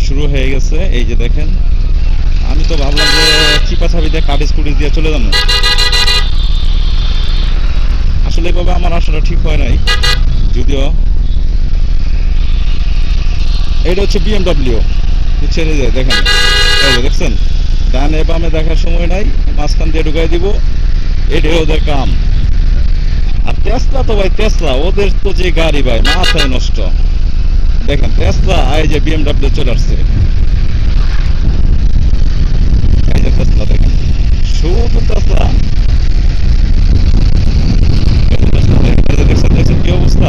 শুরু হয়ে গেছে। এই যে দেখেন, আমি তো ভাবলাম যে চিপা চাবি দিয়ে কাঠ স্কুটি দিয়ে চলে যাবো, আসলে এভাবে আমার আসাটা ঠিক হয় নাই। যদিও এটা হচ্ছে বিএমডাব্লিউ, বুঝছেন? এই যে দেখেন, এই যে দেখছেন, ডানে বামে দেখার সময় নাই, মাঝখান দিয়ে ঢুকাই দিব, এটাই ওদের কাম। আর টেসলা তো ভাই টেসলা, ওদের তো যে গাড়ি ভাই মাথায় নষ্ট। দেখেন টেসলা, এই যে বিএমডাব্লিউ চলে আসছে, এই যে টেসলা দেখেন, শুধু টেসলা। দেখছেন দেখছেন কি অবস্থা।